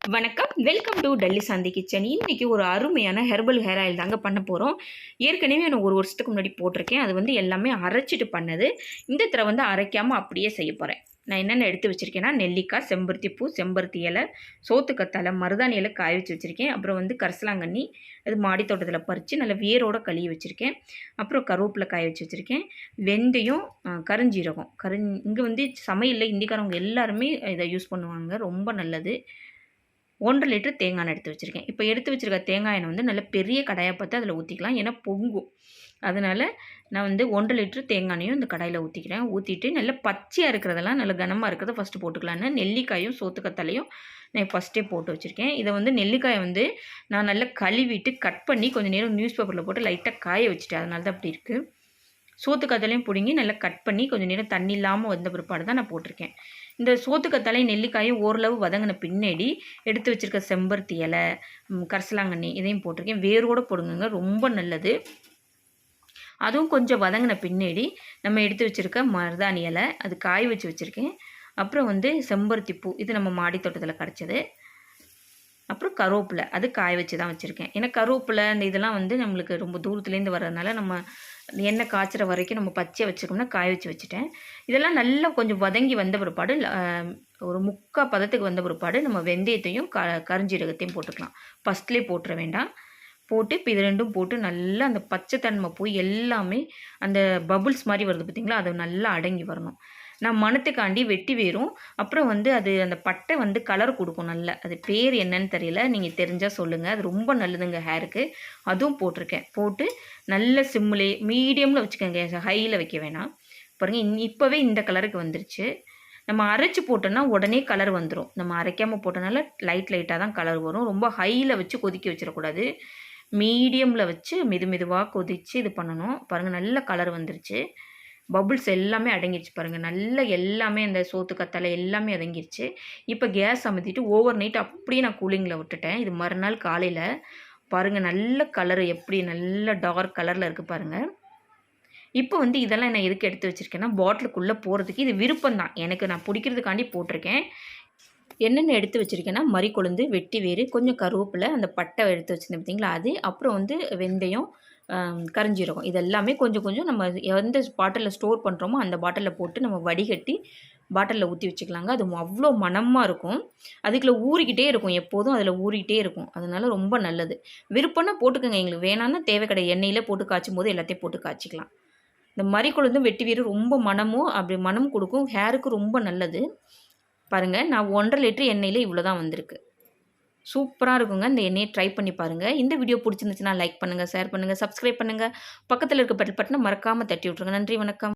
வணக்கம், welcome to Delhi Shanti kitchen. இன்றைக்கி ஒரு அருமையான ஹெர்பல் ஹேர் ஆயில் தாங்க பண்ண போகிறோம். ஏற்கனவே நான் ஒரு வருஷத்துக்கு முன்னாடி போட்டிருக்கேன். அது வந்து எல்லாமே அரைச்சிட்டு பண்ணது. இந்த தடவை வந்து அரைக்காமல் அப்படியே செய்ய போகிறேன். நான் என்னென்ன எடுத்து வச்சுருக்கேன்னா, நெல்லிக்காய், செம்பருத்தி பூ, செம்பருத்தி இலை, சோத்துக்கத்தாழை, மருதாணி இலை காய வச்சு வச்சுருக்கேன். அப்புறம் வந்து கரிசலாங்கண்ணி, அது மாடி தோட்டத்தில் பறித்து நல்லா வேரோட கழுவி வச்சுருக்கேன். அப்புறம் கருவேப்பிலை காய வச்சு வச்சுருக்கேன். வெந்தயம், கருஞ்சீரகம். இங்கே வந்து சமையலில் இந்திக்காரவங்க எல்லாருமே இதை யூஸ் பண்ணுவாங்க. ரொம்ப நல்லது. 1 லிட்டர் தேங்காய் எண்ணெய் எடுத்து வச்சுருக்கேன். இப்போ எடுத்து வச்சுருக்க தேங்காய் எண்ணெய் வந்து நல்ல பெரிய கடாயை பார்த்து அதில் ஊற்றிக்கலாம். ஏன்னா பொங்கும். அதனால் நான் வந்து 1 லிட்டர் தேங்காய் எண்ணெயும் இந்த கடாயில் ஊற்றிக்கிறேன். ஊற்றிட்டு நல்லா பச்சையாக இருக்கிறதெல்லாம் நல்லா கனமாக இருக்கிறத ஃபஸ்ட்டு போட்டுக்கலான்னு நெல்லிக்காயும் சோத்துக்கத்தாலையும் நான் ஃபஸ்ட்டே போட்டு வச்சுருக்கேன். இதை வந்து நெல்லிக்காயை வந்து நான் நல்லா கழுவிட்டு கட் பண்ணி கொஞ்சம் நேரம் நியூஸ் பேப்பரில் போட்டு லைட்டாக காய வச்சுட்டேன். அதனால தான் அப்படி இருக்குது. சோத்துக்கத்தாலையும் பிடுங்கி நல்லா கட் பண்ணி கொஞ்சம் நேரம் தண்ணி இல்லாமல் வந்த பிற்பாடு தான் நான் போட்டிருக்கேன். இந்த சோத்துக்கத்தாலையும் நெல்லிக்காயும் ஓரளவு வதங்கின பின்னாடி எடுத்து வச்சுருக்க செம்பருத்தி இலை, கரிசலாங்கண்ணி இதையும் போட்டிருக்கேன். வேரோடு போடுங்க, ரொம்ப நல்லது. அதுவும் கொஞ்சம் வதங்கின பின்னாடி நம்ம எடுத்து வச்சுருக்க மருதாணி இலை, அது காய வச்சு வச்சுருக்கேன். அப்புறம் வந்து செம்பருத்தி பூ, இது நம்ம மாடி தோட்டத்தில் கிடச்சது. அப்புறம் கருவேப்பிலை, அது காய வச்சு தான் வச்சுருக்கேன். ஏன்னா கருவேப்பிலை இந்த இதெல்லாம் வந்து நம்மளுக்கு ரொம்ப தூரத்துலேருந்து வர்றதுனால நம்ம எண்ணெய் காய்ச்சிற வரைக்கும் நம்ம பச்சையாக வச்சுருக்கோம்னா காய வச்சு வச்சுட்டேன். இதெல்லாம் நல்லா கொஞ்சம் வதங்கி வந்த பிற்பாடு ஒரு 3/4 பதத்துக்கு வந்த பிற்பாடு நம்ம வெந்தயத்தையும் கருஞ்சீரகத்தையும் போட்டுக்கலாம். ஃபஸ்ட்லேயே போட்டுற வேண்டாம். போட்டு இப்போ இது 2ம் போட்டு நல்லா அந்த பச்சை தன்மை போய் எல்லாமே அந்த பபுள்ஸ் மாதிரி வருது பார்த்திங்களா, அது நல்லா அடங்கி வரணும். நான் மணத்துக்காண்டி வெட்டி வேரும், அப்புறம் வந்து அது அந்த பட்டை வந்து கலர் கொடுக்கும் நல்லா. அது பேர் என்னன்னு தெரியல, நீங்கள் தெரிஞ்சால் சொல்லுங்கள். அது ரொம்ப நல்லதுங்க ஹேருக்கு. அதுவும் போட்டிருக்கேன். போட்டு நல்ல சிம்மிலே மீடியமில் வச்சுக்கோங்க, ஹையில் வைக்க வேணாம். பாருங்கள், இப்போவே இந்த கலருக்கு வந்துருச்சு. நம்ம அரைச்சி போட்டோன்னா உடனே கலர் வந்துடும். நம்ம அரைக்காமல் போட்டனால லைட்டாக தான் கலர் வரும். ரொம்ப ஹையில் வச்சு கொதிக்க வச்சிடக்கூடாது. மீடியமில் வச்சு மெதுவாக கொதித்து இது பண்ணணும். பாருங்கள், நல்ல கலர் வந்துருச்சு. பபுள்ஸ் எல்லாமே அடங்கிடுச்சு பாருங்கள். நல்ல எல்லாமே அந்த சோத்துக்கத்தாழை எல்லாமே அடங்கிடுச்சு. இப்போ கேஸ் அமர்த்திட்டு ஓவர் நைட் அப்படியே நான் கூலிங்கில் விட்டுட்டேன். இது மறுநாள் காலையில் பாருங்கள், நல்ல கலரு எப்படி நல்ல டார்க் கலரில் இருக்குது பாருங்கள். இப்போ வந்து இதெல்லாம் நான் எதுக்கு எடுத்து வச்சுருக்கேன்னா, பாட்டிலுக்குள்ளே போகிறதுக்கு இது விருப்பம் தான் எனக்கு. நான் பிடிக்கிறதுக்காண்டி போட்டிருக்கேன். என்னென்ன எடுத்து வச்சுருக்கேன்னா, மறிக்கொழுந்து, வெட்டி வேறு, கொஞ்சம் கருவேப்பிலை, அந்த பட்டை எடுத்து வச்சுருந்தேன் பார்த்தீங்களா அது, அப்புறம் வந்து வெந்தயம், கருஞ்சீரகம், இது எல்லாமே கொஞ்சம் கொஞ்சம் நம்ம எந்த பாட்டிலில் ஸ்டோர் பண்ணுறோமோ அந்த பாட்டிலில் போட்டு நம்ம வடிகட்டி பாட்டிலில் ஊற்றி வச்சுக்கலாங்க. அது அவ்வளோ மணமாக இருக்கும். அதுக்குள்ளே ஊறிக்கிட்டே இருக்கும், எப்போதும் அதில் ஊறிக்கிட்டே இருக்கும். அதனால ரொம்ப நல்லது. விருப்பம்னா போட்டுக்கோங்க, எங்களுக்கு வேணான்னா தேவை கிடையாது. எண்ணெயில் போட்டு காய்ச்சும் போது எல்லாத்தையும் போட்டு காய்ச்சிக்கலாம். இந்த மறிக்கொழுந்தும் வெட்டி வேறு ரொம்ப மணமும் அப்படி மணம் கொடுக்கும், ஹேருக்கு ரொம்ப நல்லது. பாருங்கள், நான் 1.5 லிட்டர் எண்ணெயில் இவ்வளோ தான் வந்திருக்கு. சூப்பராக இருக்குங்க. இந்த எண்ணெயை ட்ரை பண்ணி பாருங்கள். இந்த வீடியோ பிடிச்சிருந்துச்சுன்னா லைக் பண்ணுங்கள், ஷேர் பண்ணுங்கள், சப்ஸ்கிரைப் பண்ணுங்கள். பக்கத்தில் இருக்க பெல் பட்டனை மறக்காமல் தட்டி விட்ருங்க. நன்றி, வணக்கம்.